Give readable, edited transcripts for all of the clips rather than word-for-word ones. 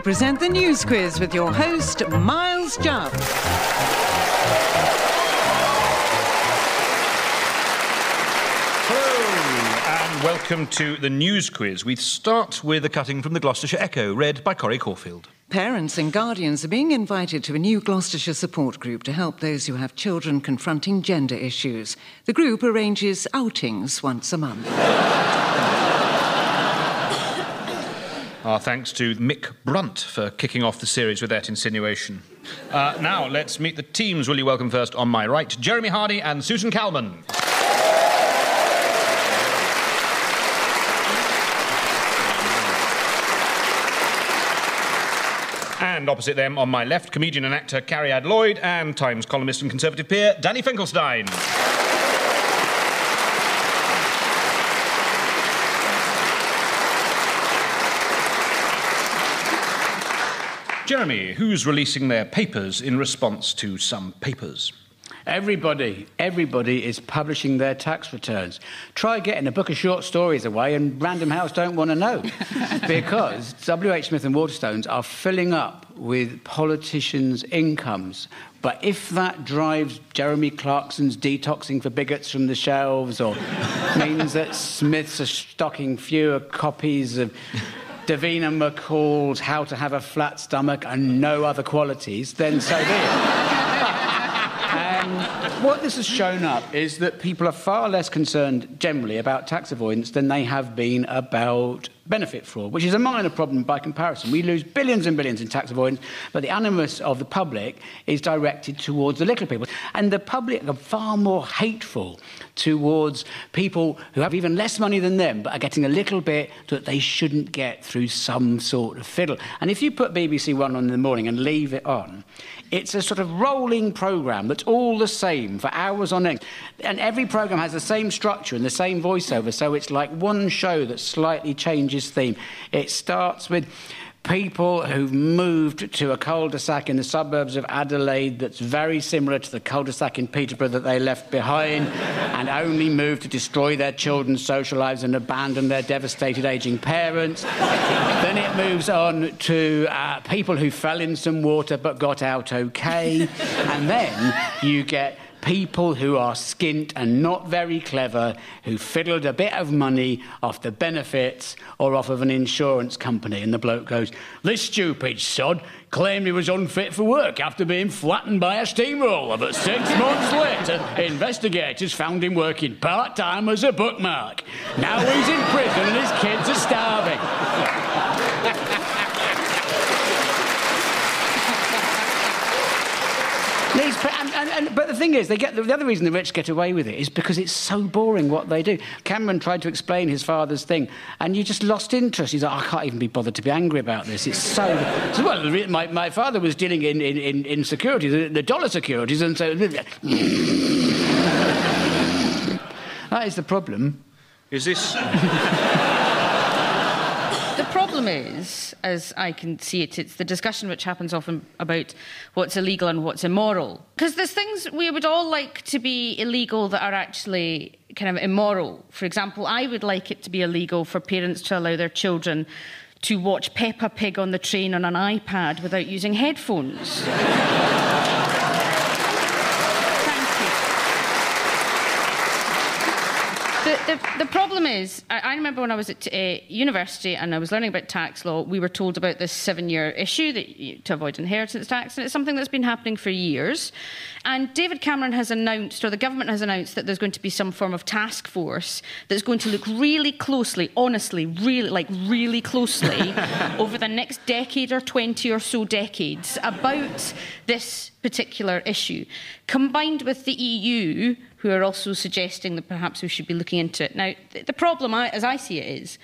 we present the News Quiz with your host, Miles Jupp. Hello, and welcome to the News Quiz. We start with a cutting from the Gloucestershire Echo, read by Corrie Caulfield. Parents and guardians are being invited to a new Gloucestershire support group to help those who have children confronting gender issues. The group arranges outings once a month. Our thanks to Mick Brunt for kicking off the series with that insinuation. Now, let's meet the teams. Will you welcome first on my right, Jeremy Hardy and Susan Calman. And opposite them, on my left, comedian and actor Cariad Lloyd and Times columnist and Conservative peer, Danny Finkelstein. Jeremy, who's releasing their papers in response to some papers? Everybody is publishing their tax returns. Try getting a book of short stories away and Random House don't want to know. Because W.H. Smith and Waterstones are filling up with politicians' incomes. But if that drives Jeremy Clarkson's detoxing for bigots from the shelves, or means that Smiths are stocking fewer copies of Davina McCall's How to Have a Flat Stomach and No Other Qualities, then so be it. What this has shown up is that people are far less concerned generally about tax avoidance than they have been about benefit fraud, which is a minor problem by comparison. We lose billions and billions in tax avoidance, but the animus of the public is directed towards the little people. And the public are far more hateful towards people who have even less money than them, but are getting a little bit that they shouldn't get through some sort of fiddle. And if you put BBC One on in the morning and leave it on, it's a sort of rolling programme that's all the same for hours on end. And every programme has the same structure and the same voiceover, so it's like one show that slightly changes theme. It starts with people who've moved to a cul-de-sac in the suburbs of Adelaide that's very similar to the cul-de-sac in Peterborough that they left behind and only moved to destroy their children's social lives and abandon their devastated ageing parents. Then it moves on to people who fell in some water but got out okay. And then you get people who are skint and not very clever, who fiddled a bit of money off the benefits or off of an insurance company. And the bloke goes, "This stupid sod claimed he was unfit for work after being flattened by a steamroller, but 6 months later, investigators found him working part-time as a bookmark. Now he's in prison and his kids are starving." But the thing is, the other reason the rich get away with it is because it's so boring what they do. Cameron tried to explain his father's thing, and you just lost interest. He's like, I can't even be bothered to be angry about this. It's so... well, my father was dealing in securities, the dollar securities, and so... That is the problem. Is this... The problem is, as I can see it, it's the discussion which happens often about what's illegal and what's immoral. Because there's things we would all like to be illegal that are actually kind of immoral. For example, I would like it to be illegal for parents to allow their children to watch Peppa Pig on the train on an iPad without using headphones. The problem is, I remember when I was at university and I was learning about tax law, we were told about this 7-year issue to avoid inheritance tax, and it's something that's been happening for years. And David Cameron has announced, or the government has announced, that there's going to be some form of task force that's going to look really closely, honestly, really closely, over the next decade or 20 or so decades about this particular issue, combined with the EU, who are also suggesting that perhaps we should be looking into it. Now, the problem, as I see it, is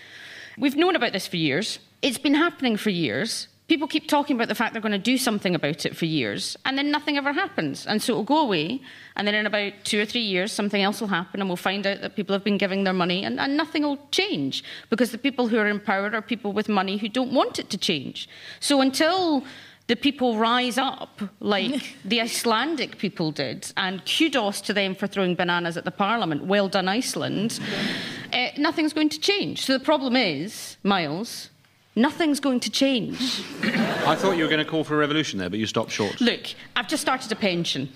we've known about this for years. It's been happening for years. People keep talking about the fact they're going to do something about it for years, and then nothing ever happens. And so it'll go away, and then in about 2 or 3 years, something else will happen, and we'll find out that people have been giving their money, and nothing will change, because the people who are in power are people with money who don't want it to change. So until the people rise up like the Icelandic people did, and kudos to them for throwing bananas at the Parliament. Well done, Iceland. Nothing's going to change. So the problem is, Miles, Nothing's going to change. I thought you were going to call for a revolution there, but you stopped short. Look, I've just started a pension.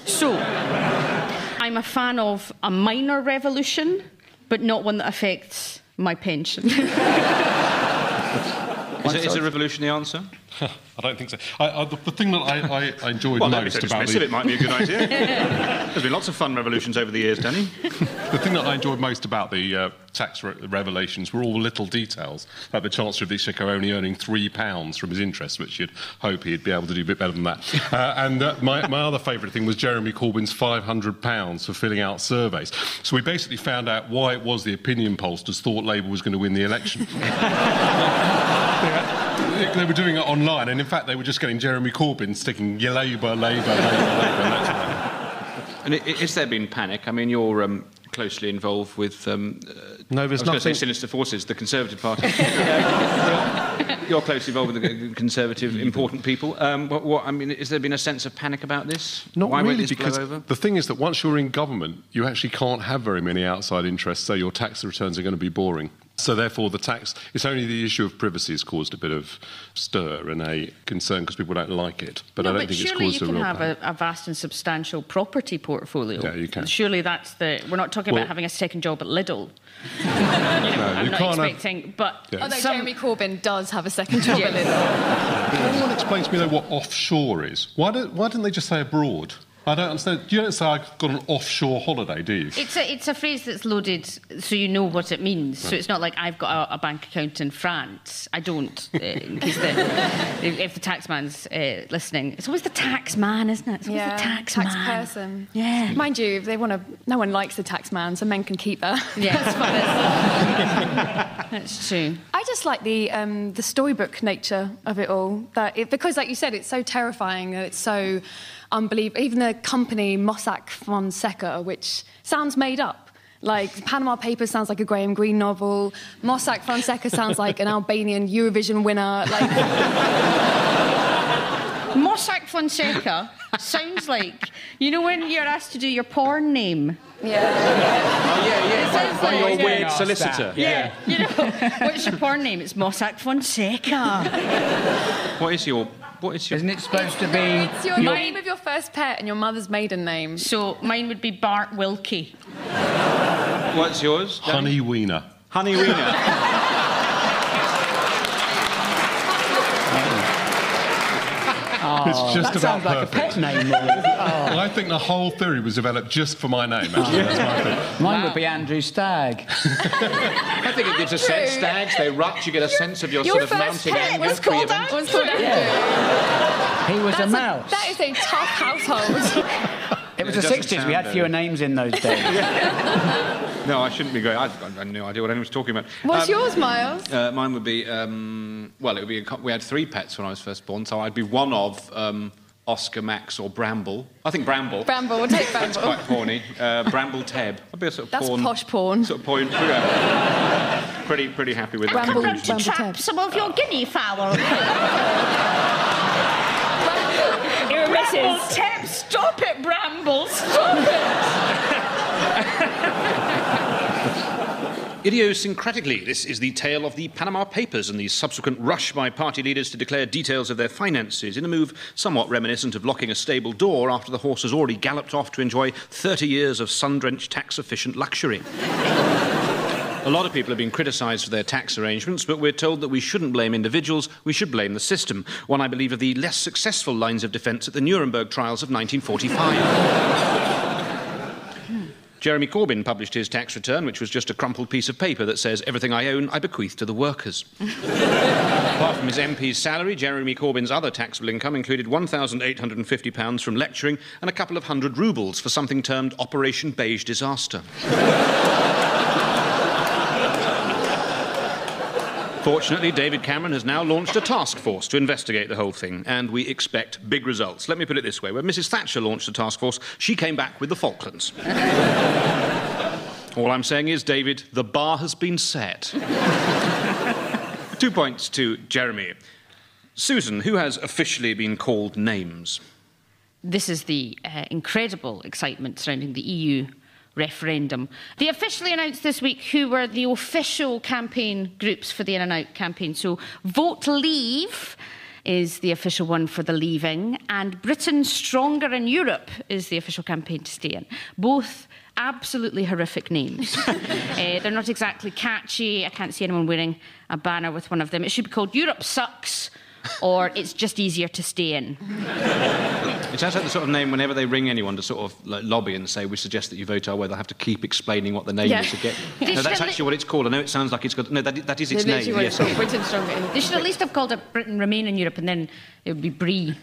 So, I'm a fan of a minor revolution, but not one that affects my pension. Is a revolution the answer? I don't think so. The thing that I enjoyed most about it might be a good idea. There's been lots of fun revolutions over the years, Danny. The thing that I enjoyed most about the tax revelations were all the little details, like the Chancellor of the Exchequer only earning £3 from his interest, which you'd hope he'd be able to do a bit better than that. My other favourite thing was Jeremy Corbyn's £500 for filling out surveys. So we basically found out why it was the opinion pollsters thought Labour was going to win the election. They were doing it online, and in fact, they were just getting Jeremy Corbyn sticking Labour. And has there been panic? I mean, you're closely involved with... no, there's I was going to say Sinister Forces, the Conservative Party. You're closely involved with the Conservative, important people. I mean, has there been a sense of panic about this? Not Why really, won't this because blow over? the thing is that once you're in government, you actually can't have very many outside interests, so your tax returns are going to be boring. So therefore, it's only the issue of privacy has caused a bit of stir and a concern because people don't like it. But I don't think it's caused a real surely you can have a vast and substantial property portfolio. Yeah, you can. Surely that's we're not talking about having a second job at Lidl. I'm not expecting, but... Yeah. Although Jeremy Corbyn does have a second job at Lidl. Can anyone explain to me, though, what offshore is? Why didn't they just say abroad? I don't understand. You don't say I've got an offshore holiday, do you? It's a phrase that's loaded so you know what it means. Right. So it's not like I've got a bank account in France. I don't. In case if the taxman's listening, it's always the taxman, isn't it? It's always the taxman. Tax person. Yeah. Mind you, if they want to, no one likes the taxman, so men can keep that. Yeah, that's true. I just like the storybook nature of it all. Because, like you said, it's so terrifying. It's so unbelievable. Even the company Mossack Fonseca, which sounds made up. Like, Panama Papers sounds like a Graham Greene novel. Mossack Fonseca sounds like an Albanian Eurovision winner. Like... Mossack Fonseca sounds like, you know when you're asked to do your porn name? Yeah. Oh, yeah. By your weird solicitor. Yeah. You know, what's your porn name? It's Mossack Fonseca. What is your... Isn't it supposed to be... It's your name of your first pet and your mother's maiden name. So mine would be Bart Wilkie. What's yours, Danny? Honey Wiener. Honey Wiener. It's just that sounds like perfect. a pet name. I think the whole theory was developed just for my name, actually. That's my thing. Mine would be Andrew Stagg. I think it gives a sense. Stags, they rut, you get a sense of your sort of mounting anger. Was called Andrew. He was a mouse. That is a tough household. It was the 60s. We had fewer names in those days. No, I shouldn't be going. I had no idea what anyone was talking about. What's yours, Miles? Mine would be... well, it would be... We had 3 pets when I was first born, so I'd be one of Oscar, Max or Bramble. I think Bramble. Bramble, we'll take Bramble. That's quite porny. Bramble Teb. I'd be a sort of That's porn... posh porn. Sort of porn... pretty happy with Bramble, that. Bramble Trap Teb. some of your guinea fowl. Your Bramble Teb, stop it, Bramble, stop it. Idiosyncratically, this is the tale of the Panama Papers and the subsequent rush by party leaders to declare details of their finances in a move somewhat reminiscent of locking a stable door after the horse has already galloped off to enjoy 30 years of sun-drenched, tax-efficient luxury. A lot of people have been criticised for their tax arrangements, but we're told that we shouldn't blame individuals, we should blame the system. One, I believe, of the less successful lines of defence at the Nuremberg trials of 1945. Jeremy Corbyn published his tax return, which was just a crumpled piece of paper that says, everything I own, I bequeath to the workers. Apart from his MP's salary, Jeremy Corbyn's other taxable income included £1,850 from lecturing and a couple of hundred rubles for something termed Operation Beige Disaster. Fortunately, David Cameron has now launched a task force to investigate the whole thing, and we expect big results. Let me put it this way. When Mrs. Thatcher launched the task force, she came back with the Falklands. All I'm saying is, David, the bar has been set. 2 points to Jeremy. Susan, who has officially been called names? This is the incredible excitement surrounding the EU referendum. They officially announced this week who were the official campaign groups for the In and Out campaign. So Vote Leave is the official one for the leaving, and Britain Stronger in Europe is the official campaign to stay in. Both absolutely horrific names. They're not exactly catchy. I can't see anyone wearing a banner with one of them. It should be called Europe Sucks, or It's Just Easier to Stay In. It sounds like the sort of name whenever they ring anyone to sort of like lobby and say, we suggest that you vote our way, they'll have to keep explaining what the name is again. No, that's actually what it's called. I know it sounds like it's got... No, that is its name. Yes, Britain Stronger. They should at least have called it Britain Remain in Europe, and then it would be Brie.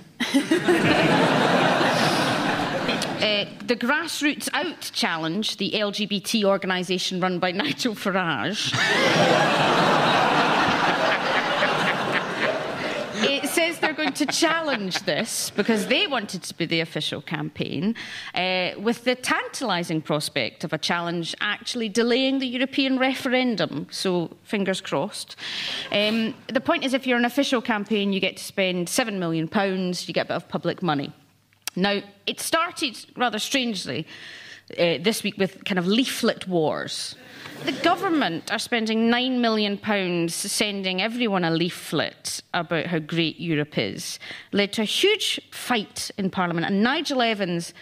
The Grassroots Out Challenge, the LGBT organisation run by Nigel Farage... It says they're going to challenge this because they wanted to be the official campaign with the tantalising prospect of a challenge actually delaying the European referendum. So, fingers crossed. The point is, if you're an official campaign, you get to spend £7 million, you get a bit of public money. Now, it started rather strangely this week with kind of leaflet wars. The government are spending £9 million sending everyone a leaflet about how great Europe is. Led to a huge fight in Parliament, and Nigel Evans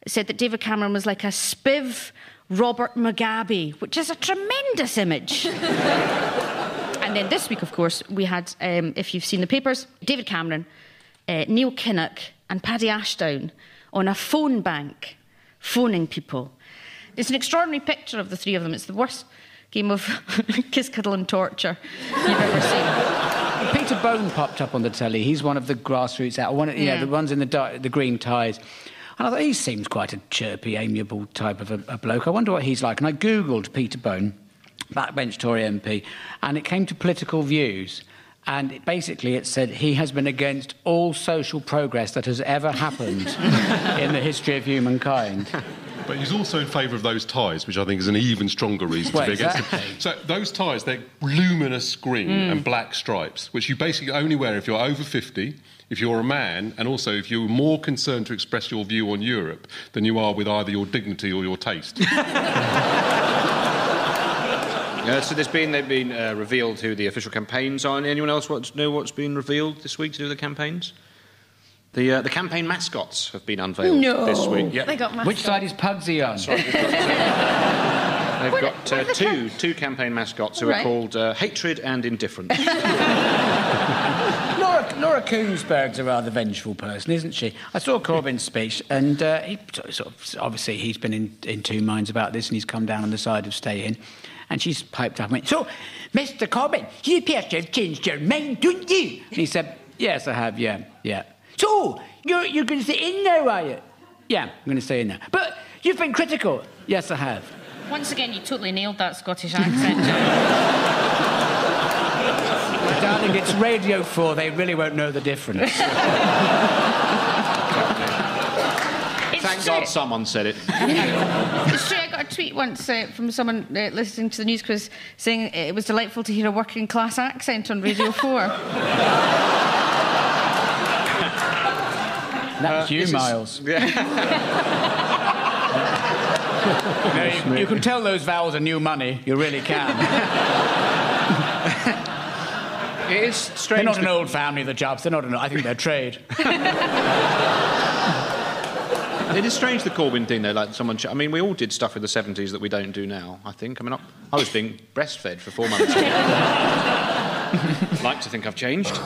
said that David Cameron was like a spiv Robert Mugabe, which is a tremendous image. And then this week, of course, we had, if you've seen the papers, David Cameron, Neil Kinnock and Paddy Ashdown on a phone bank, phoning people. It's an extraordinary picture of the three of them. It's the worst game of kiss, cuddle and torture you've ever seen. Peter Bone popped up on the telly. He's one of the grassroots out, the ones in the green ties. And I thought, he seems quite a chirpy, amiable type of a bloke. I wonder what he's like. And I Googled Peter Bone, backbench Tory MP, and it came to political views. And it said he has been against all social progress that has ever happened in the history of humankind. But he's also in favour of those ties, which I think is an even stronger reason to be against them. So those ties, they're luminous green and black stripes, which you basically only wear if you're over 50, if you're a man, and also if you're more concerned to express your view on Europe than you are with either your dignity or your taste. So they've been revealed who the official campaigns are. Anyone else know what's been revealed this week to do with the campaigns? The campaign mascots have been unveiled this week. Yep. They got mascots. Which side is Pugsy on? They've got two campaign mascots who are called Hatred and Indifference. Laura Koonsberg's a rather vengeful person, isn't she? I saw Corbyn's speech, and he obviously he's been in two minds about this, and he's come down on the side of staying. And she's piped up and went, "So, Mr. Corbyn, you appear to have changed your mind, don't you?" And he said, "Yes, I have, yeah. So, you're going to stay in now, are you?" "Yeah, I'm going to stay in now." "But you've been critical." "Yes, I have." Once again, you totally nailed that Scottish accent. Darling, it's Radio 4. They really won't know the difference. Thank God someone said it. It's true, I got a tweet once from someone listening to the news quiz saying it was delightful to hear a working class accent on Radio 4. That's you, Miles. Yeah. You can tell those vowels are new money. You really can. It is strange. They're not an old family, the Jupps. I think they're trade. It is strange, the Corbyn thing, though. Like someone, I mean, we all did stuff in the 70s that we don't do now, I think. I mean, I was being breastfed for 4 months. Like to think I've changed.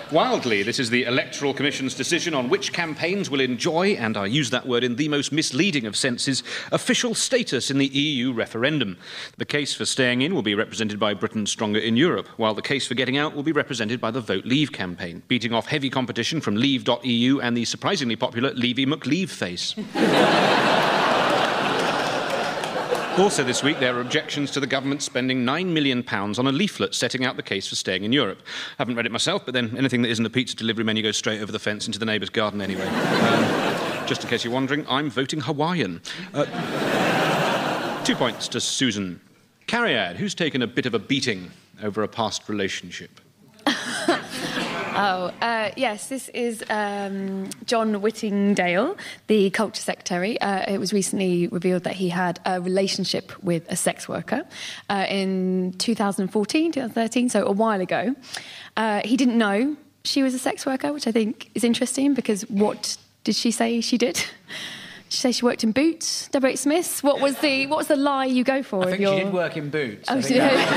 Wildly, this is the Electoral Commission's decision on which campaigns will enjoy, and I use that word in the most misleading of senses, official status in the EU referendum. The case for staying in will be represented by Britain Stronger in Europe, while the case for getting out will be represented by the Vote Leave campaign, beating off heavy competition from Leave.eu and the surprisingly popular Levy McLeaveface. Also this week, there are objections to the government spending £9 million on a leaflet setting out the case for staying in Europe. I haven't read it myself, but then anything that isn't a pizza delivery menu goes straight over the fence into the neighbour's garden anyway. Just in case you're wondering, I'm voting Hawaiian. 2 points to Susan. Cariad, who's taken a bit of a beating over a past relationship? Yes, this is John Whittingdale, the Culture Secretary. It was recently revealed that he had a relationship with a sex worker in 2014, 2013, so a while ago. He didn't know she was a sex worker, which I think is interesting, because what did she say she did? She say she worked in Boots, W.H. Smith's. What was the lie you go for? I think she did work in Boots. Oh, she did.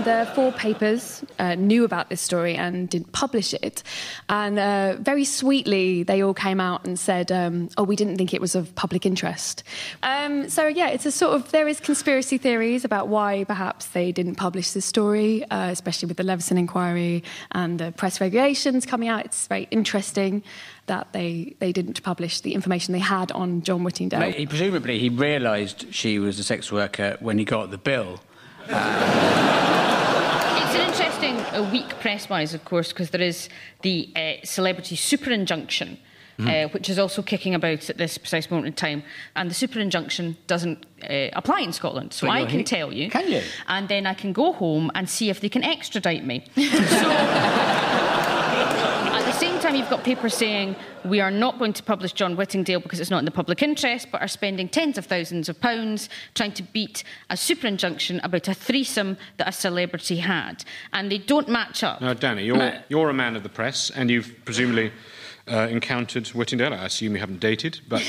And 4 papers knew about this story and didn't publish it. And very sweetly, they all came out and said, we didn't think it was of public interest. It's a sort of, there is conspiracy theories about why perhaps they didn't publish this story, especially with the Leveson inquiry and the press regulations coming out. It's very interesting that they didn't publish the information they had on John Whittingdale. Presumably, he realised she was a sex worker when he got the bill. It's an interesting week press-wise, of course, because there is the celebrity super injunction, which is also kicking about at this precise moment in time. And the super injunction doesn't apply in Scotland. So I can tell you. Can you? And then I can go home and see if they can extradite me. At the same time, you've got papers saying we are not going to publish John Whittingdale because it's not in the public interest, but are spending tens of thousands of pounds trying to beat a super injunction about a threesome that a celebrity had. And they don't match up. Now, Danny, you're a man of the press, and you've presumably encountered Whittingdale. I assume you haven't dated, but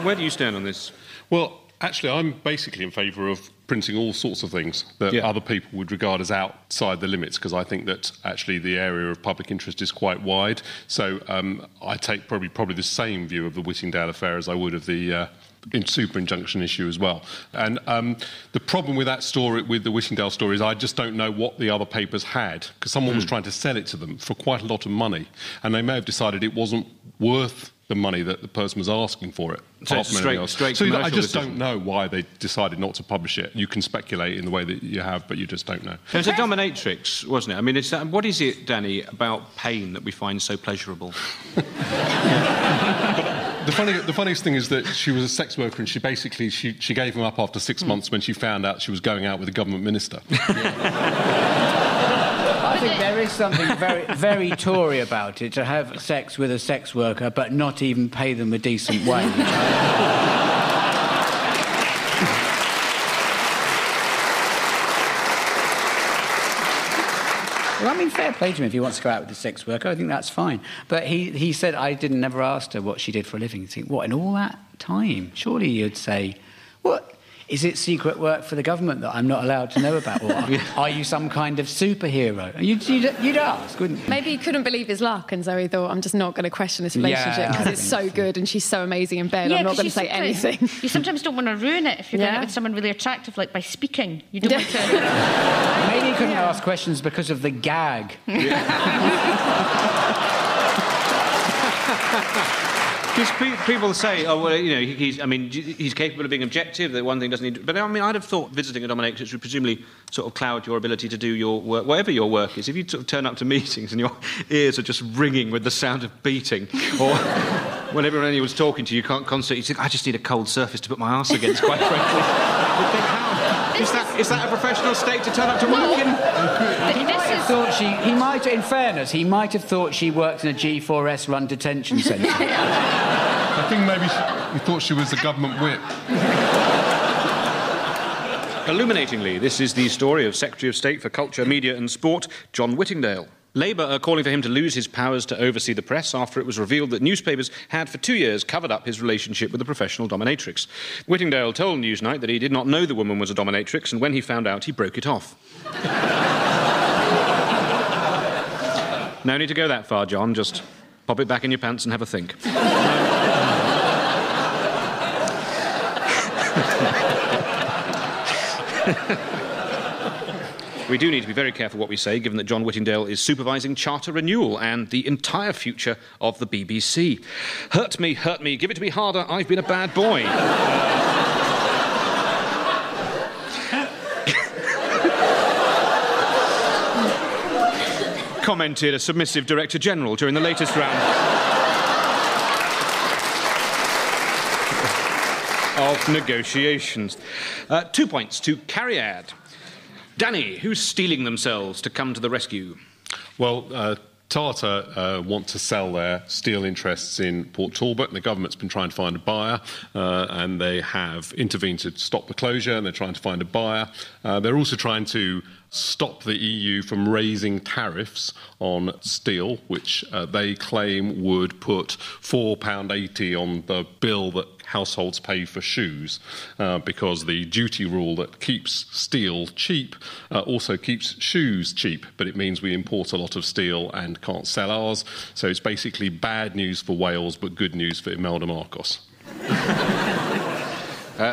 where do you stand on this? Well, actually, I'm basically in favour of printing all sorts of things that other people would regard as outside the limits, because I think that actually the area of public interest is quite wide. So I take probably the same view of the Whittingdale affair as I would of the super injunction issue as well. And the problem with that story, with the Whittingdale story, is I just don't know what the other papers had, because someone was trying to sell it to them for quite a lot of money, and they may have decided it wasn't worth the money that the person was asking for it. So it's straight so I decision. just don't know why they decided not to publish it. You can speculate in the way that you have, but you just don't know. It was a dominatrix, wasn't it? I mean, what is it, Danny, about pain that we find so pleasurable? The funniest thing is that she was a sex worker, and she gave him up after 6 months when she found out she was going out with a government minister. I think there is something very, very Tory about it, to have sex with a sex worker but not even pay them a decent wage. Well, I mean, fair play to him if he wants to go out with a sex worker. I think that's fine. But he said, I never asked her what she did for a living. You think, what, in all that time? Surely you'd say, what? Is it secret work for the government that I'm not allowed to know about? Or are you some kind of superhero? You'd ask, wouldn't you? Maybe he couldn't believe his luck, and so he thought, I'm just not going to question this relationship because it's so good and she's so amazing in bed. I'm not going to say anything. You sometimes don't want to ruin it if you're going out with someone really attractive, like by speaking. You don't want to... Maybe he couldn't ask questions because of the gag. Because people say, oh, well, you know, he's capable of being objective, that one thing doesn't need... But, I mean, I'd have thought visiting a dominatrix would presumably sort of cloud your ability to do your work, whatever your work is. If you sort of turn up to meetings and your ears are just ringing with the sound of beating, or when everyone was talking to you, you can't concentrate, you think, I just need a cold surface to put my arse against, quite frankly. Is that a professional state to turn up to work in? He might have thought she worked in a G4S run detention centre. I think maybe he thought she was a government whip. Illuminatingly, this is the story of Secretary of State for Culture, Media and Sport, John Whittingdale. Labour are calling for him to lose his powers to oversee the press after it was revealed that newspapers had for 2 years covered up his relationship with a professional dominatrix. Whittingdale told Newsnight that he did not know the woman was a dominatrix, and when he found out, he broke it off. No need to go that far, John. Just pop it back in your pants and have a think. We do need to be very careful what we say, given that John Whittingdale is supervising charter renewal and the entire future of the BBC. Hurt me, give it to me harder, I've been a bad boy. Commented a submissive Director-General during the latest round of negotiations. 2 points to Cariad. Danny, who's stealing themselves to come to the rescue? Well, Tata want to sell their steel interests in Port Talbot, and the government's been trying to find a buyer, and they have intervened to stop the closure, and they're trying to find a buyer. They're also trying to stop the EU from raising tariffs on steel, which they claim would put £4.80 on the bill that households pay for shoes, because the duty rule that keeps steel cheap also keeps shoes cheap, but it means we import a lot of steel and can't sell ours. So it's basically bad news for Wales, but good news for Imelda Marcos.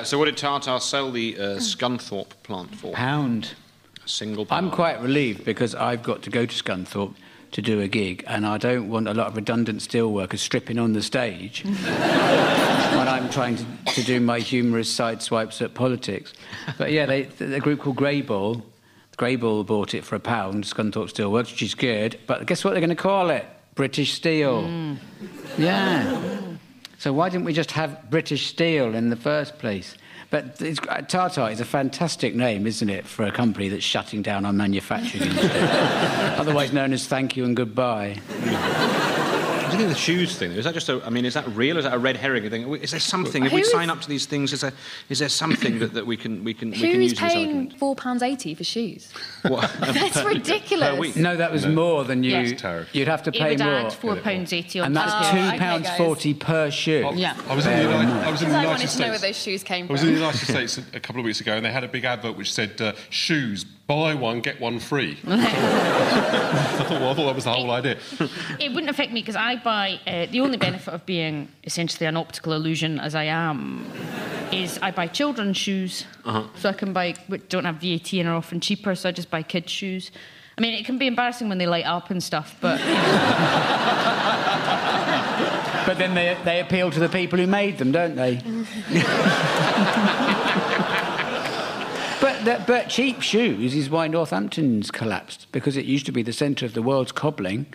So what did Tata sell the Scunthorpe plant for? £1. A single £1. I'm quite relieved because I've got to go to Scunthorpe to do a gig, and I don't want a lot of redundant steel workers stripping on the stage when I'm trying to do my humorous side swipes at politics. But yeah, the group called Greyball bought it for £1, Scunthorpe Steelworks, which is good, but guess what they're going to call it? British Steel. Yeah. So why didn't we just have British Steel in the first place? But Tata is a fantastic name, isn't it, for a company that's shutting down our manufacturing industry, otherwise known as thank you and goodbye. Do you think the shoes thing, is that just is that real? Is that a red herring thing? Is there something, if we sign up to these things, is there something that we can use in this argument? Who's paying £4.80 for shoes? What? That's ridiculous. Per week? No, that was more than you... Yes. You'd have to pay It would more. add £4.80 on And that's £2.40 per shoe. Yeah. I was in the I United wanted to know where States. those shoes came I was in from. the United States a couple of weeks ago, and they had a big advert which said, shoes, buy one, get one free. I thought that was the whole idea. It wouldn't affect me because I buy... the only benefit of being essentially an optical illusion as I am is I buy children's shoes. So I can buy... don't have VAT and are often cheaper, so I just buy kids' shoes. I mean, it can be embarrassing when they light up and stuff, but... But then they appeal to the people who made them, don't they? But cheap shoes is why Northampton's collapsed, because it used to be the centre of the world's cobbling,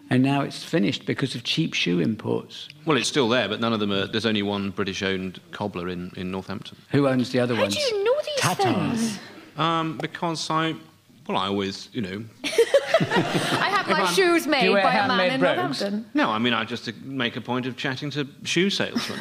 and now it's finished because of cheap shoe imports. Well, it's still there, but none of them are... There's only one British-owned cobbler in Northampton. Who owns the other one? How do you know these things? Because I always, I have my shoes made by a man in Northampton. No, I just make a point of chatting to shoe salesmen.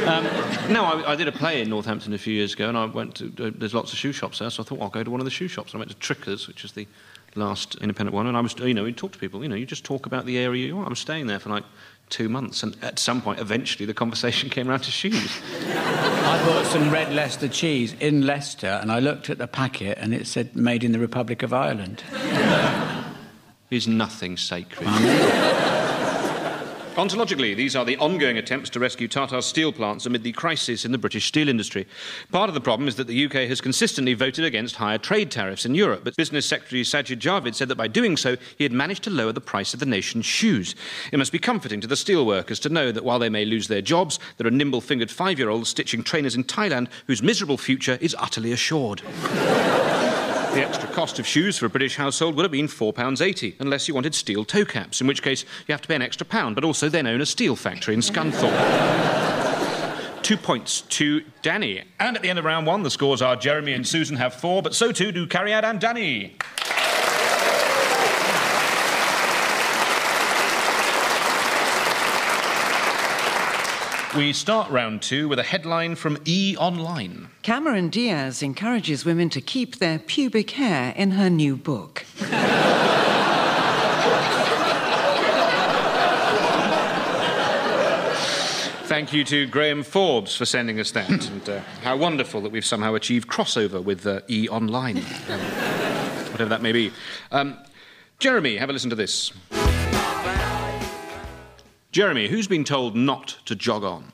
I did a play in Northampton a few years ago, and I went to... there's lots of shoe shops there, so I thought, I'll go to one of the shoe shops. And I went to Trickers, which is the last independent one, and I was, we talked to people, you just talk about the area you want. I was staying there for like 2 months, and at some point, eventually, the conversation came around to shoes. I bought some red Leicester cheese in Leicester, and I looked at the packet, and it said, made in the Republic of Ireland. Is nothing sacred. Ontologically, these are the ongoing attempts to rescue Tata's steel plants amid the crisis in the British steel industry. Part of the problem is that the UK has consistently voted against higher trade tariffs in Europe, but Business Secretary Sajid Javid said that by doing so, he had managed to lower the price of the nation's shoes. It must be comforting to the steel workers to know that while they may lose their jobs, there are nimble-fingered 5-year-olds stitching trainers in Thailand whose miserable future is utterly assured. The extra cost of shoes for a British household would have been £4.80, unless you wanted steel toe caps, in which case you have to pay an extra £1, but also then own a steel factory in Scunthorpe. 2 points to Danny. And at the end of round 1, the scores are Jeremy and Susan have 4, but so too do Cariad and Danny. We start round 2 with a headline from E! Online. Cameron Diaz encourages women to keep their pubic hair in her new book. Thank you to Graham Forbes for sending us that. And how wonderful that we've somehow achieved crossover with E! Online. Whatever that may be. Jeremy, have a listen to this. Jeremy, who's been told not to jog on?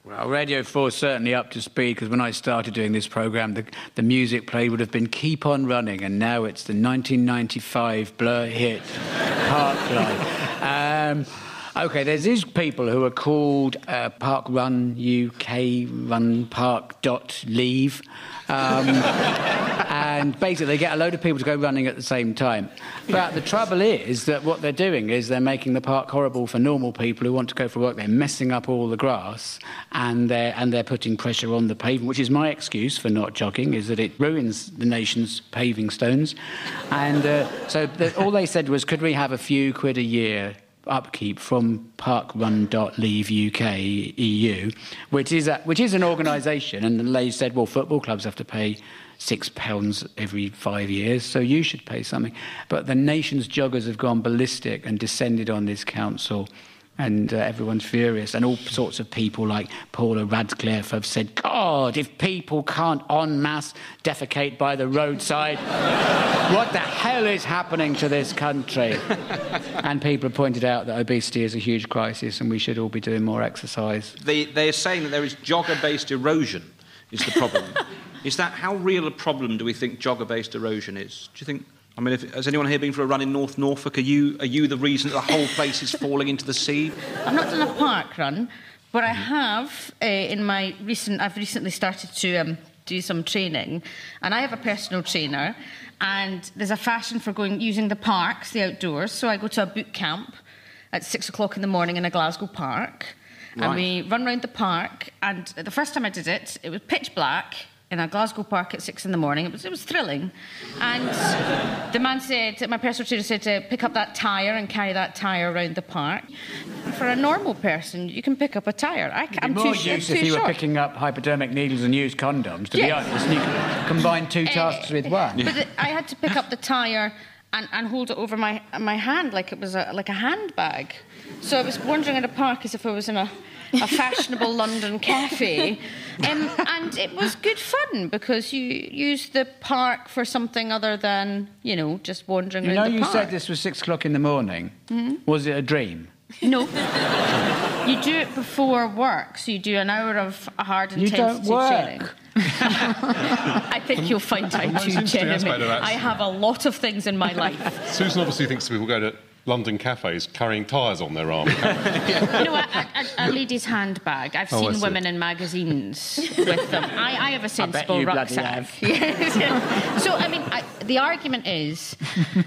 Well, Radio 4's certainly up to speed, because when I started doing this programme, the music played would have been Keep On Running, and now it's the 1995 Blur hit, Parklife. OK, there's these people who are called Park Run UK, Run Park.leave. And basically they get a load of people to go running at the same time. But the trouble is that what they're doing is they're making the park horrible for normal people who want to go for work. They're messing up all the grass and they're putting pressure on the pavement, which is my excuse for not jogging, is that it ruins the nation's paving stones. And so all they said was, could we have a few quid a year upkeep from parkrun.leave UK EU, which is an organisation, and they said, well, football clubs have to pay £6 every 5 years, so you should pay something. But the nation's joggers have gone ballistic and descended on this council, and everyone's furious. And all sorts of people like Paula Radcliffe have said, God, if people can't en masse defecate by the roadside, what the hell is happening to this country? And people have pointed out that obesity is a huge crisis and we should all be doing more exercise. They're saying that there is jogger-based erosion is the problem. Is that, how real a problem do we think jogger-based erosion is? Do you think... I mean, has anyone here been for a run in North Norfolk? Are you the reason that the whole place is falling into the sea? I've not done a park run, but I have I've recently started to do some training, and I have a personal trainer, and there's a fashion for using the parks, the outdoors. So I go to a boot camp at 6 o'clock in the morning in a Glasgow park, and we run round the park. And the first time I did it, it was pitch black in a Glasgow park at 6 in the morning. It was thrilling. And the man said, my personal trainer said, to pick up that tyre and carry that tyre around the park. For a normal person, you can pick up a tyre. I'm too short. If you were picking up hypodermic needles and used condoms, to be honest. You could combine two tasks with one. But I had to pick up the tyre and hold it over my hand like it was like a handbag. So I was wandering in a park as if I was in a fashionable London cafe. And it was good fun because you used the park for something other than, just wandering around the park. You said this was 6 o'clock in the morning. Mm-hmm. Was it a dream? No. You do it before work, so you do an hour of hard intensity training. I think you'll find I do, Jeremy. I have a lot of things in my life. Susan obviously thinks people go to London cafes carrying tyres on their arm. A lady's handbag. I've seen women in magazines with them. I have a sensible rucksack. So, the argument is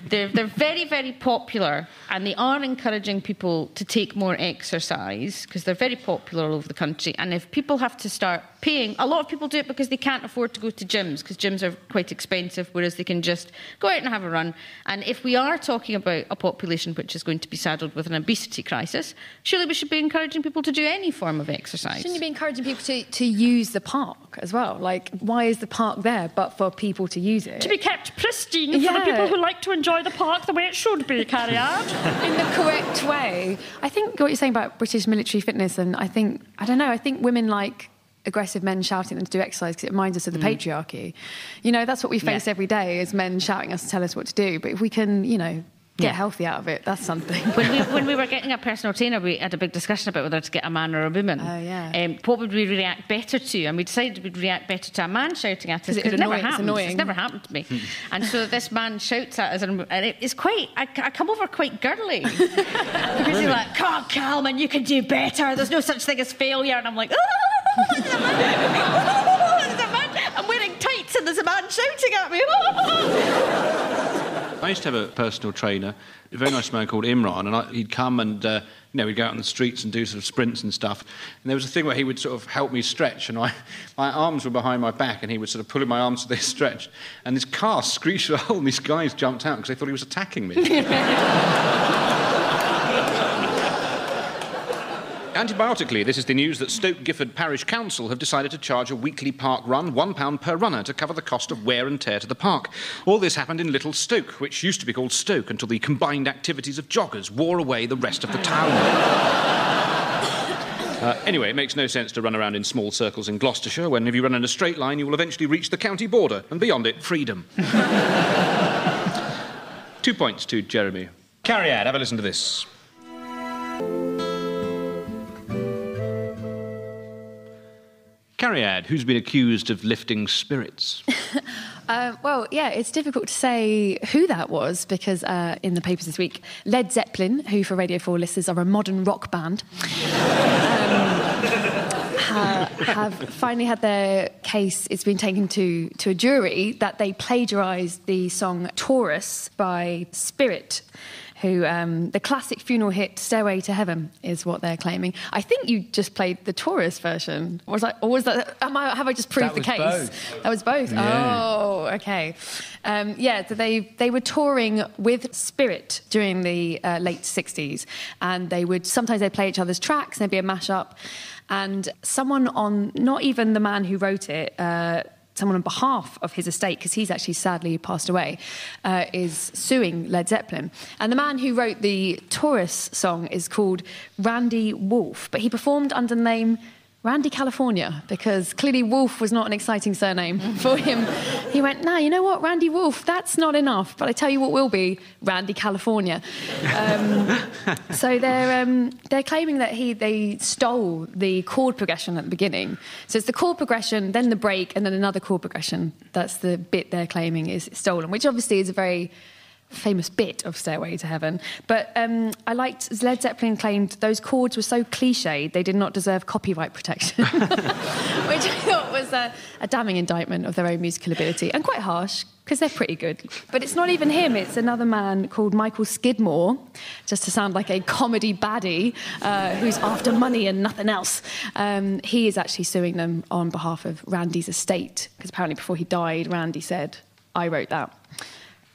they're very, very popular, and they are encouraging people to take more exercise because they're very popular all over the country. And if people have to start paying, a lot of people do it because they can't afford to go to gyms because gyms are quite expensive, whereas they can just go out and have a run. And if we are talking about a population which is going to be saddled with an obesity crisis, surely we should be encouraging people to do any form of exercise. Shouldn't you be encouraging people to use the park as well? Like, why is the park there but for people to use it? To be kept pristine for the people who like to enjoy the park the way it should be, Cariad. In the correct way. I think what you're saying about British military fitness, and I think women like aggressive men shouting at them to do exercise because it reminds us of the patriarchy. That's what we face every day, is men shouting us to tell us what to do. But if we can, get healthy out of it, that's something. When we were getting a personal trainer, we had a big discussion about whether to get a man or a woman. Oh, yeah. What would we react better to? And we decided we'd react better to a man shouting at us because it never happened. It's never happened to me. And so this man shouts at us, and it's quite... I come over quite girly. Because he's like, come on, Calman, you can do better. There's no such thing as failure. And I'm like, there's a man. I'm wearing tights and there's a man shouting at me. I used to have a personal trainer, a very nice man called Imran, and he'd come and, we'd go out on the streets and do sort of sprints and stuff. And there was a thing where he would sort of help me stretch, and my arms were behind my back, and he would sort of pull in my arms so they stretched. And this car screeched a hole, and these guys jumped out because they thought he was attacking me. Antibiotically, this is the news that Stoke Gifford Parish Council have decided to charge a weekly park run, £1 per runner, to cover the cost of wear and tear to the park. All this happened in Little Stoke, which used to be called Stoke until the combined activities of joggers wore away the rest of the town. Anyway, it makes no sense to run around in small circles in Gloucestershire when, if you run in a straight line, you will eventually reach the county border, and beyond it, freedom. 2 points to Jeremy. Cariad, have a listen to this. Cariad, who's been accused of lifting spirits? Well, yeah, it's difficult to say who that was because in the papers this week, Led Zeppelin, who for Radio 4 listeners are a modern rock band, have finally had their case. It's been taken to a jury that they plagiarised the song Taurus by Spirit, who the classic funeral hit Stairway to Heaven is what they're claiming. I think you just played the Taurus version. Have I just proved the case? Both. That was both? Yeah. Oh, okay. So they were touring with Spirit during the late 60s, and sometimes they'd play each other's tracks, and there'd be a mashup, and someone not even the man who wrote it, someone on behalf of his estate, because he's actually sadly passed away, is suing Led Zeppelin. And the man who wrote the Taurus song is called Randy Wolf, but he performed under the name Randy California, because clearly Wolf was not an exciting surname for him. He went, no, you know what, Randy Wolf, that's not enough, but I tell you what will be, Randy California. So they're claiming that they stole the chord progression at the beginning. So it's the chord progression, then the break, and then another chord progression. That's the bit they're claiming is stolen, which obviously is a very famous bit of Stairway to Heaven. But I liked, Led Zeppelin claimed those chords were so cliched they did not deserve copyright protection, which I thought was a damning indictment of their own musical ability, and quite harsh, because they're pretty good. But it's not even him, it's another man called Michael Skidmore, just to sound like a comedy baddie, who's after money and nothing else. He is actually suing them on behalf of Randy's estate, because apparently before he died, Randy said, I wrote that.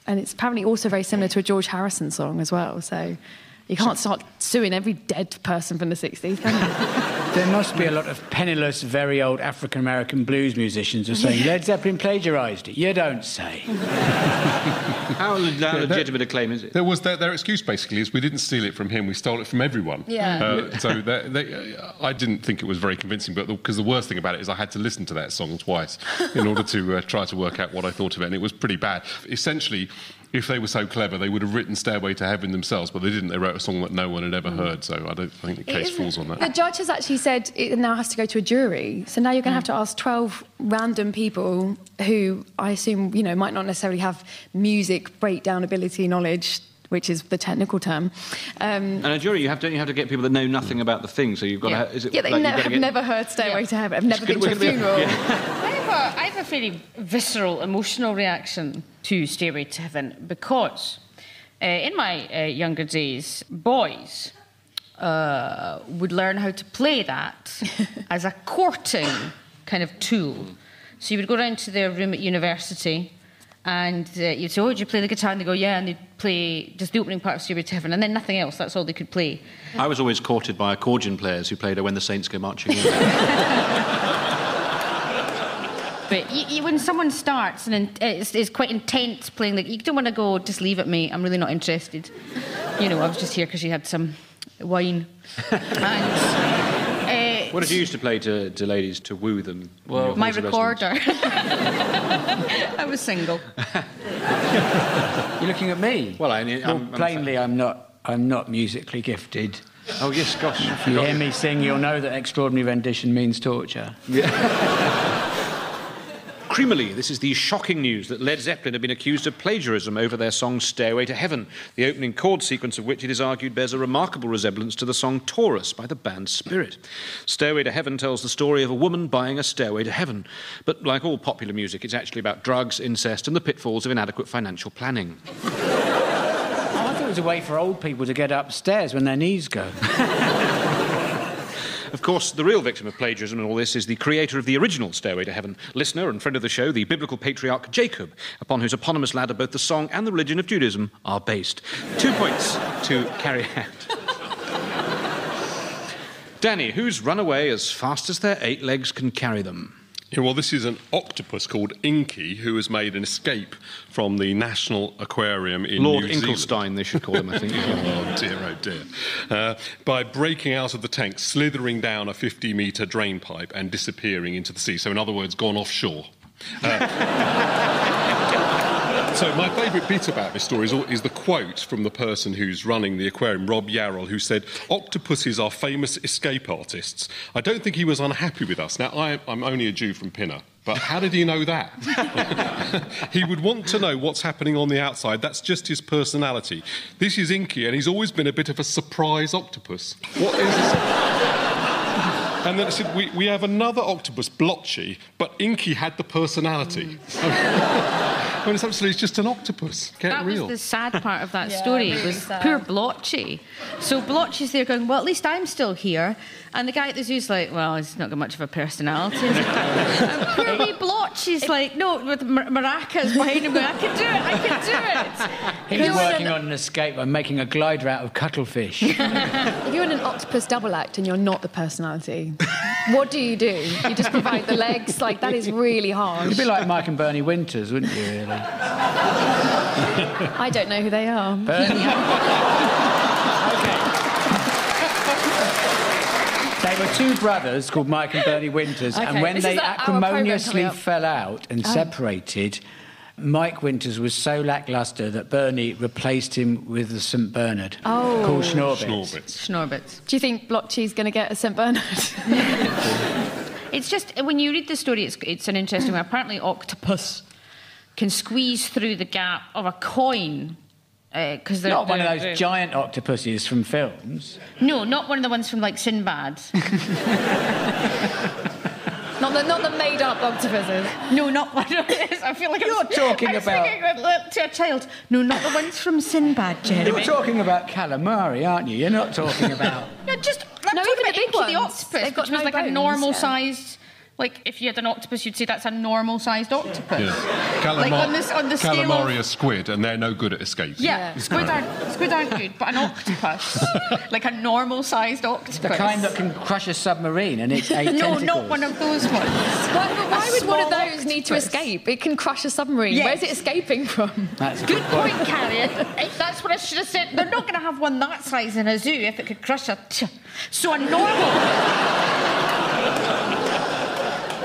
And it's apparently also very similar to a George Harrison song as well, so you can't start suing every dead person from the 60s, can you? There must be a lot of penniless, very old African-American blues musicians who are saying, Led Zeppelin plagiarised it. You don't say. How legitimate a claim is it? There was their excuse, basically, is we didn't steal it from him, we stole it from everyone. Yeah. So I didn't think it was very convincing, but because the worst thing about it is I had to listen to that song twice in order to try to work out what I thought of it, and it was pretty bad. Essentially, if they were so clever, they would have written Stairway to Heaven themselves, but they didn't. They wrote a song that no one had ever heard, so I don't think the case falls on that. The judge has actually said it now has to go to a jury, so now you're going to have to ask 12 random people who I assume, might not necessarily have music breakdown ability knowledge, which is the technical term. And a jury, don't you have to get people that know nothing about the thing? So you've got to... Have never heard Stairway to Heaven. I've never been to a funeral. I have a very visceral, emotional reaction to Stairway to Heaven because in my younger days, boys would learn how to play that as a courting kind of tool. So you would go down to their room at university and you'd say, did you play the guitar? And they go, yeah, and they'd play just the opening part of Stairway to Heaven and then nothing else. That's all they could play. I was always courted by accordion players who played When the Saints Go Marching In. But when someone starts and it's quite intense playing, you don't want to go, just leave it, mate, I'm really not interested. I was just here because you had some wine. And, what did you used to play to ladies to woo them? Well, my recorder. I was single. You're looking at me? Well, plainly, I'm not musically gifted. Oh, yes, gosh. If you hear me sing, you'll know that extraordinary rendition means torture. Yeah. Creamily, this is the shocking news that Led Zeppelin have been accused of plagiarism over their song Stairway to Heaven, the opening chord sequence of which it is argued bears a remarkable resemblance to the song Taurus by the band Spirit. Stairway to Heaven tells the story of a woman buying a stairway to heaven. But like all popular music, it's actually about drugs, incest and the pitfalls of inadequate financial planning. I thought it was a way for old people to get upstairs when their knees go. Of course, the real victim of plagiarism in all this is the creator of the original Stairway to Heaven, listener and friend of the show, the biblical patriarch Jacob, upon whose eponymous ladder both the song and the religion of Judaism are based. 2 points to carry out. Danny, who's run away as fast as their 8 legs can carry them? Yeah, well, this is an octopus called Inky who has made an escape from the National Aquarium in Lord New Zealand. Inkelstein, they should call him, I think. Oh, dear. By breaking out of the tank, slithering down a 50-metre drain pipe and disappearing into the sea. So, in other words, gone offshore. So my favourite bit about this story is the quote from the person who's running the aquarium, Rob Yarrell, who said, "Octopuses are famous escape artists. I don't think he was unhappy with us." Now, I'm only a Jew from Pinner, but how did he know that? He would want to know what's happening on the outside. That's just his personality. This is Inky, and he's always been a bit of a surprise octopus. What is this? And then it said, we have another octopus, Blotchy, but Inky had the personality. I mean, it's just an octopus. Get real. That was the sad part of that story. Really was sad. Poor Blotchy. So Blotchy's there going, well, at least I'm still here. And the guy at the zoo's like, well, he's not got much of a personality. And poor wee Blotchy's like, no, with maracas behind him going, I can do it. He's working on an escape by making a glider out of cuttlefish. If you're in an octopus double act and you're not the personality, what do? You just provide the legs? Like, that is really hard. You'd be like Mike and Bernie Winters, wouldn't you, really? I don't know who they are. Bernie. They were two brothers called Mike and Bernie Winters, and when they acrimoniously fell out and separated, Mike Winters was so lacklustre that Bernie replaced him with a St Bernard called Schnorbitz. Do you think Blotchy's going to get a St Bernard? It's just, when you read the story, it's an interesting one. Apparently, octopus can squeeze through the gap of a coin. Because they're not one of those giant octopuses from films. No, not one of the ones from, like, Sinbad. Not the made-up octopuses. No, not one of those. I feel like you're talking about to a child. No, not the ones from Sinbad, Jeremy. You're talking about calamari, aren't you? You're not talking about. No, just even the big ones. The octopus, they've got which was like a normal-sized. Like, if you had an octopus, you'd say that's a normal-sized octopus. Yeah. Like on the scale calamari are squid, and they're no good at escaping. Yeah, squid aren't good, but an octopus, like a normal-sized octopus. The kind that can crush a submarine, and it's 8 tentacles. No, not one of those ones. Why would one of those need to escape? It can crush a submarine. Yes. Where's it escaping from? That's a good point, Cariad. That's what I should have said. They're not going to have one that size in a zoo if it could crush a... So a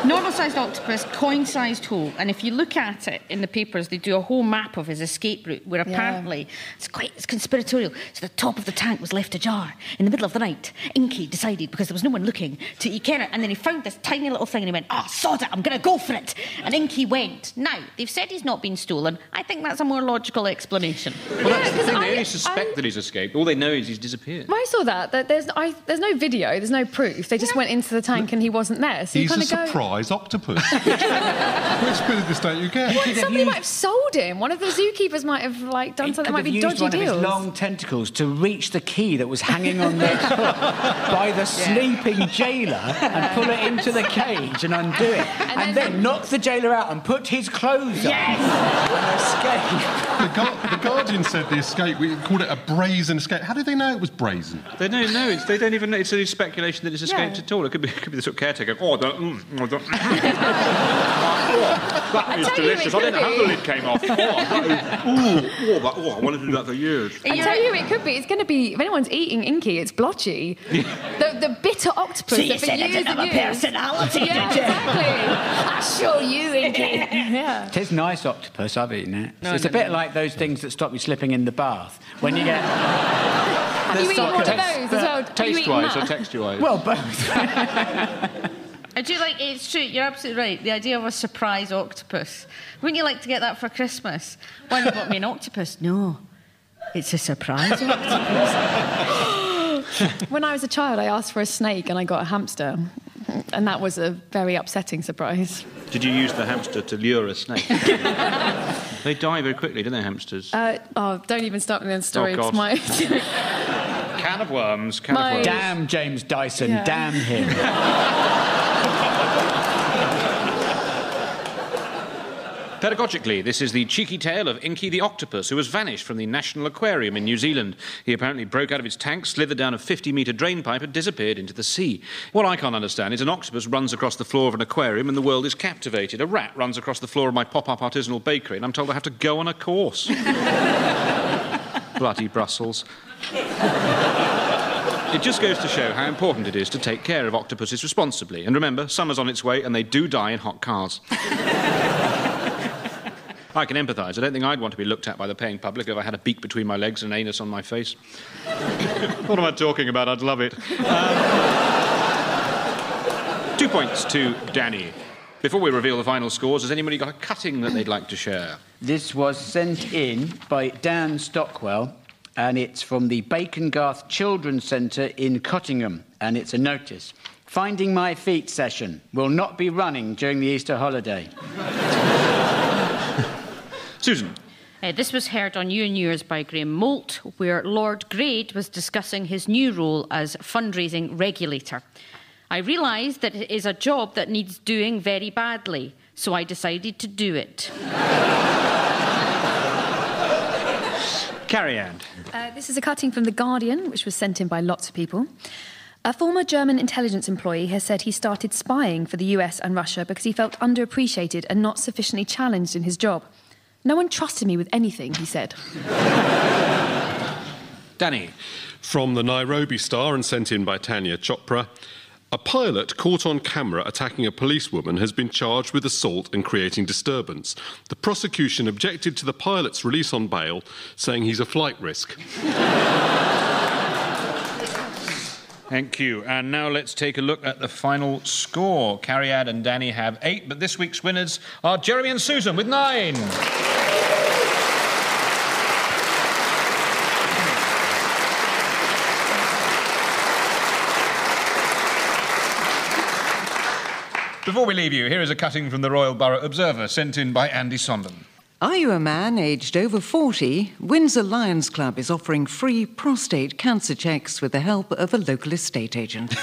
normal-sized octopus, coin-sized hole, and if you look at it in the papers, they do a whole map of his escape route, where apparently it's conspiratorial. So the top of the tank was left ajar in the middle of the night. Inky decided, because there was no one looking, to eke in it, and then he found this tiny little thing, and he went, sod it, I'm going to go for it. And Inky went. Now, they've said he's not been stolen. I think that's a more logical explanation. Well, that's the thing. They only suspect that he's escaped. All they know is he's disappeared. I saw that there's no video, there's no proof. They just went into the tank and he wasn't there. So he's a surprise octopus. Which bit of this don't you get? Somebody might have sold him. One of the zookeepers might have done something. Might be dodgy deals. He could have used one of his long tentacles to reach the key that was hanging on their hook by the sleeping jailer and pull it into the cage and undo it, and then knock the jailer out and put his clothes on and escape. The Guardian said the escape, we called it a brazen escape. How did they know it was brazen? They don't know. They don't even know. It's a speculation that it's escaped at all. It could be the sort of caretaker. That is delicious. I didn't know how the lid came off. I wanted to do that for years. I tell you, it could be. It's going to be, if anyone's eating Inky, it's Blotchy. The bitter octopus. So you said it didn't have a personality, did you? Exactly. I'll show you, Inky. It is nice octopus. I've eaten it. It's a bit like those things that stop you slipping in the bath. When you get... Have you eaten one of those as well? Taste-wise or texture-wise? Well, both. I do like, it's true, you're absolutely right, the idea of a surprise octopus. Wouldn't you like to get that for Christmas? Why have you bought me an octopus? No, it's a surprise octopus. When I was a child, I asked for a snake and I got a hamster. And that was a very upsetting surprise. Did you use the hamster to lure a snake? They die very quickly, don't they, hamsters? Don't even start with the story. Oh, God. Can of worms, can of worms. Damn James Dyson, damn him. Pedagogically, this is the cheeky tale of Inky the octopus, who has vanished from the National Aquarium in New Zealand. He apparently broke out of his tank, slithered down a 50-metre drain pipe and disappeared into the sea. What I can't understand is an octopus runs across the floor of an aquarium and the world is captivated. A rat runs across the floor of my pop-up artisanal bakery and I'm told I have to go on a course. Bloody Brussels. It just goes to show how important it is to take care of octopuses responsibly. And remember, summer's on its way and they do die in hot cars. I can empathise. I don't think I'd want to be looked at by the paying public if I had a beak between my legs and an anus on my face. What am I talking about? I'd love it. 2 points to Danny. Before we reveal the final scores, has anybody got a cutting that they'd like to share? This was sent in by Dan Stockwell, and it's from the Bacon Garth Children's Centre in Cottingham, and it's a notice. Finding my feet session will not be running during the Easter holiday. Susan. This was heard on You and Yours by Graham Moult, where Lord Grade was discussing his new role as fundraising regulator. I realised that it is a job that needs doing very badly, so I decided to do it. Cariad. This is a cutting from The Guardian, which was sent in by lots of people. A former German intelligence employee has said he started spying for the US and Russia because he felt underappreciated and not sufficiently challenged in his job. No one trusted me with anything, he said. Danny. From the Nairobi Star and sent in by Tanya Chopra. A pilot caught on camera attacking a policewoman has been charged with assault and creating disturbance. The prosecution objected to the pilot's release on bail, saying he's a flight risk. Thank you. And now let's take a look at the final score. Cariad and Danny have 8, but this week's winners are Jeremy and Susan with 9. Before we leave you, here is a cutting from the Royal Borough Observer, sent in by Andy Sondon. Are you a man aged over 40? Windsor Lions Club is offering free prostate cancer checks with the help of a local estate agent.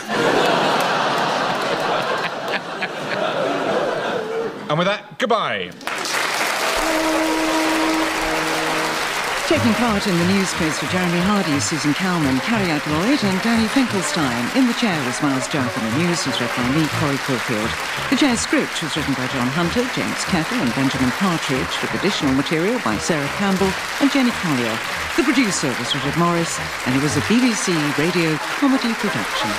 And with that, goodbye. Taking part in the news quiz for Jeremy Hardy, Susan Calman, Cariad Lloyd and Danny Finkelstein. In the chair was Miles Jupp, and the news was read by me, Corey Caulfield. The chair's script was written by John Hunter, James Kettle and Benjamin Partridge, with additional material by Sarah Campbell and Jenny Collier. The producer was Richard Morris, and it was a BBC Radio comedy production.